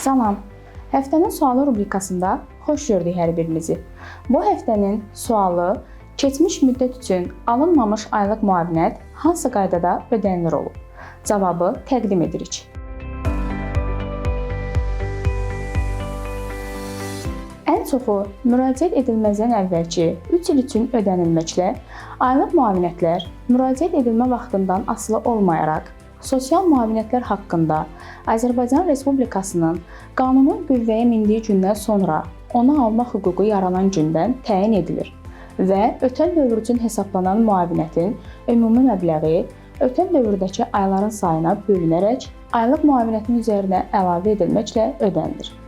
Salam. Həftənin sualı rubrikasında xoş gördük hər birinizi. Bu həftənin sualı keçmiş müddət üçün alınmamış aylıq müavinət hansı qaydada ödənilir olub? Cavabı təqdim edirik. Ən çoxu müraciət edilməzdən əvvəlki 3 il üçün ödənilməklə aylıq müavinətlər müraciət edilmə vaxtından asılı olmayaraq sosial müavinətlər haqqında Azərbaycan Respublikasının qanunun qüvvəyə mindiyi gündən sonra onu almaq hüququ yaranan gündən təyin edilir və ötən dövr üçün hesablanan müavinətin ümumi məbləği ötən dövrdəki ayların sayına bölünərək aylıq müavinətin üzərinə əlavə edilməklə ödənilir.